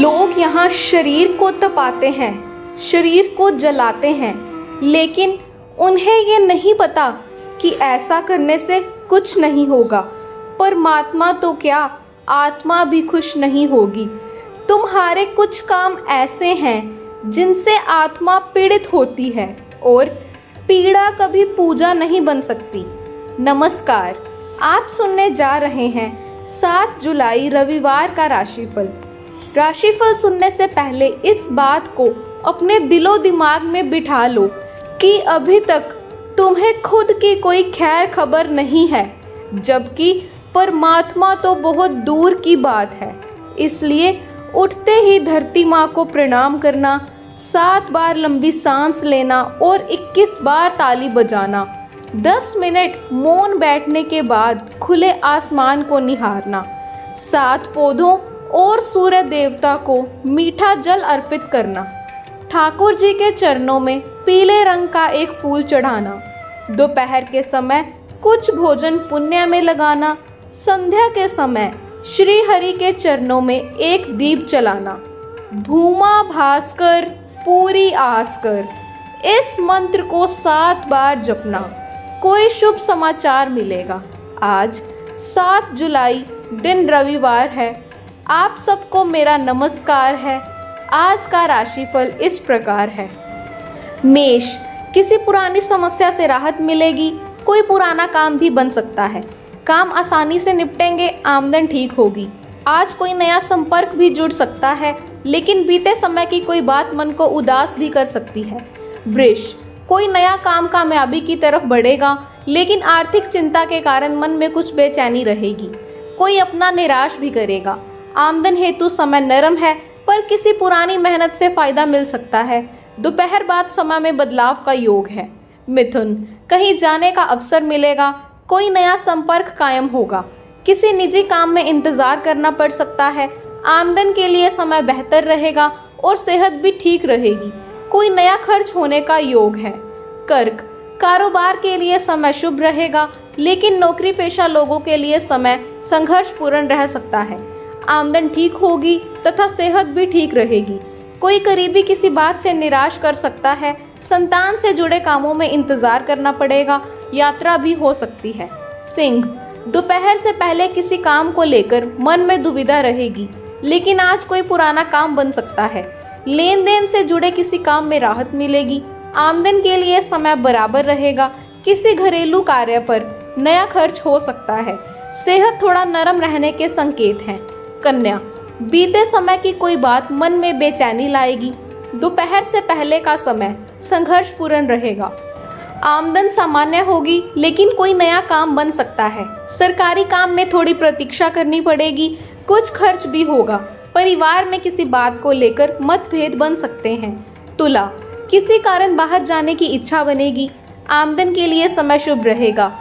लोग यहाँ शरीर को तपाते हैं, शरीर को जलाते हैं, लेकिन उन्हें ये नहीं पता कि ऐसा करने से कुछ नहीं होगा। परमात्मा तो क्या, आत्मा भी खुश नहीं होगी। तुम्हारे कुछ काम ऐसे हैं जिनसे आत्मा पीड़ित होती है और पीड़ा कभी पूजा नहीं बन सकती। नमस्कार, आप सुनने जा रहे हैं 7 जुलाई रविवार का राशिफल। राशिफल सुनने से पहले इस बात को अपने दिलो दिमाग में बिठा लो कि अभी तक तुम्हें खुद की कोई खैर खबर नहीं है, जबकि परमात्मा तो बहुत दूर की बात है। इसलिए उठते ही धरती माँ को प्रणाम करना, 7 बार लंबी सांस लेना और 21 बार ताली बजाना, 10 मिनट मौन बैठने के बाद खुले आसमान को निहारना, 7 पौधों और सूर्य देवता को मीठा जल अर्पित करना, ठाकुर जी के चरणों में पीले रंग का एक फूल चढ़ाना, दोपहर के समय कुछ भोजन पुण्य में लगाना, संध्या के समय श्री हरि के चरणों में एक दीप जलाना, भूमा भास्कर पूरी आस कर, इस मंत्र को 7 बार जपना, कोई शुभ समाचार मिलेगा। आज 7 जुलाई दिन रविवार है। आप सबको मेरा नमस्कार है। आज का राशिफल इस प्रकार है। मेष, किसी पुरानी समस्या से राहत मिलेगी। कोई पुराना काम भी बन सकता है। काम आसानी से निपटेंगे, आमदन ठीक होगी। आज कोई नया संपर्क भी जुड़ सकता है, लेकिन बीते समय की कोई बात मन को उदास भी कर सकती है। वृष, कोई नया काम कामयाबी की तरफ बढ़ेगा, लेकिन आर्थिक चिंता के कारण मन में कुछ बेचैनी रहेगी। कोई अपना निराश भी करेगा। आमदन हेतु समय नरम है, पर किसी पुरानी मेहनत से फायदा मिल सकता है। दोपहर बाद समय में बदलाव का योग है। मिथुन, कहीं जाने का अवसर मिलेगा। कोई नया संपर्क कायम होगा। किसी निजी काम में इंतजार करना पड़ सकता है। आमदन के लिए समय बेहतर रहेगा और सेहत भी ठीक रहेगी। कोई नया खर्च होने का योग है। कर्क, कारोबार के लिए समय शुभ रहेगा, लेकिन नौकरी पेशा लोगों के लिए समय संघर्षपूर्ण रह सकता है। आमदन ठीक होगी तथा सेहत भी ठीक रहेगी। कोई करीबी किसी बात से निराश कर सकता है। संतान से जुड़े कामों में इंतजार करना पड़ेगा। यात्रा भी हो सकती है। सिंह, दोपहर से पहले किसी काम को लेकर मन में दुविधा रहेगी, लेकिन आज कोई पुराना काम बन सकता है। लेन देन से जुड़े किसी काम में राहत मिलेगी। आमदन के लिए समय बराबर रहेगा। किसी घरेलू कार्य पर नया खर्च हो सकता है। सेहत थोड़ा नरम रहने के संकेत हैं। कन्या, बीते समय की कोई बात मन में बेचैनी लाएगी। दोपहर से पहले का समय संघर्षपूर्ण रहेगा। आमदन सामान्य होगी, लेकिन कोई नया काम बन सकता है। सरकारी काम में थोड़ी प्रतीक्षा करनी पड़ेगी। कुछ खर्च भी होगा। परिवार में किसी बात को लेकर मतभेद बन सकते हैं। तुला, किसी कारण बाहर जाने की इच्छा बनेगी। आमदन के लिए समय शुभ रहेगा।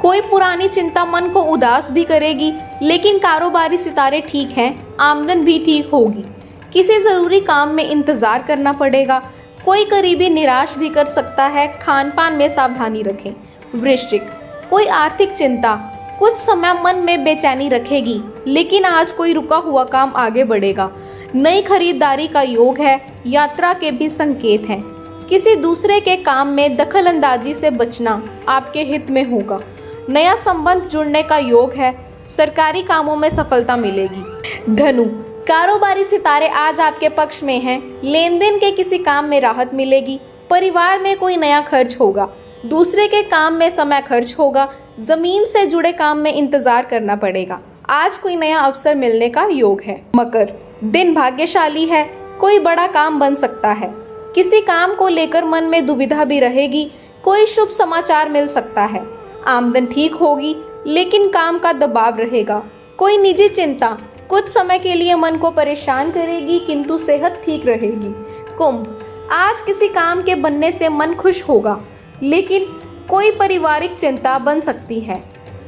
कोई पुरानी चिंता मन को उदास भी करेगी, लेकिन कारोबारी सितारे ठीक हैं। आमदन भी ठीक होगी। किसी ज़रूरी काम में इंतज़ार करना पड़ेगा। कोई करीबी निराश भी कर सकता है। खान पान में सावधानी रखें। वृश्चिक, कोई आर्थिक चिंता कुछ समय मन में बेचैनी रखेगी, लेकिन आज कोई रुका हुआ काम आगे बढ़ेगा। नई खरीदारी का योग है। यात्रा के भी संकेत हैं। किसी दूसरे के काम में दखल अंदाजी से बचना आपके हित में होगा। नया संबंध जुड़ने का योग है। सरकारी कामों में सफलता मिलेगी। धनु, कारोबारी सितारे आज आपके पक्ष में हैं। लेन देन के किसी काम में राहत मिलेगी। परिवार में कोई नया खर्च होगा। दूसरे के काम में समय खर्च होगा। जमीन से जुड़े काम में इंतजार करना पड़ेगा। आज कोई नया अवसर मिलने का योग है। मकर, दिन भाग्यशाली है। कोई बड़ा काम बन सकता है। किसी काम को लेकर मन में दुविधा भी रहेगी। कोई शुभ समाचार मिल सकता है। आमदन ठीक होगी, लेकिन काम का दबाव रहेगा। कोई निजी चिंता कुछ समय के लिए मन को परेशान करेगी, किंतु सेहत ठीक रहेगी। कुंभ, आज किसी काम के बनने से मन खुश होगा, लेकिन कोई पारिवारिक चिंता बन सकती है।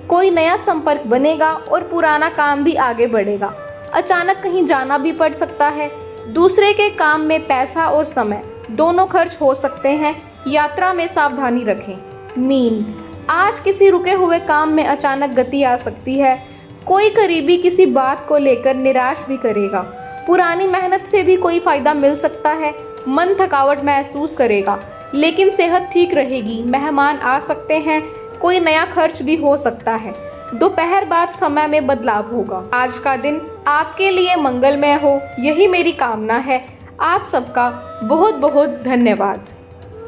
कोई नया संपर्क बनेगा और पुराना काम भी आगे बढ़ेगा। अचानक कहीं जाना भी पड़ सकता है। दूसरे के काम में पैसा और समय दोनों खर्च हो सकते हैं। यात्रा में सावधानी रखें। मीन, आज किसी रुके हुए काम में अचानक गति आ सकती है। कोई करीबी किसी बात को लेकर निराश भी करेगा। पुरानी मेहनत से भी कोई फायदा मिल सकता है। मन थकावट महसूस करेगा, लेकिन सेहत ठीक रहेगी। मेहमान आ सकते हैं, कोई नया खर्च भी हो सकता है। दोपहर बाद समय में बदलाव होगा। आज का दिन आपके लिए मंगलमय हो, यही मेरी कामना है। आप सबका बहुत बहुत धन्यवाद।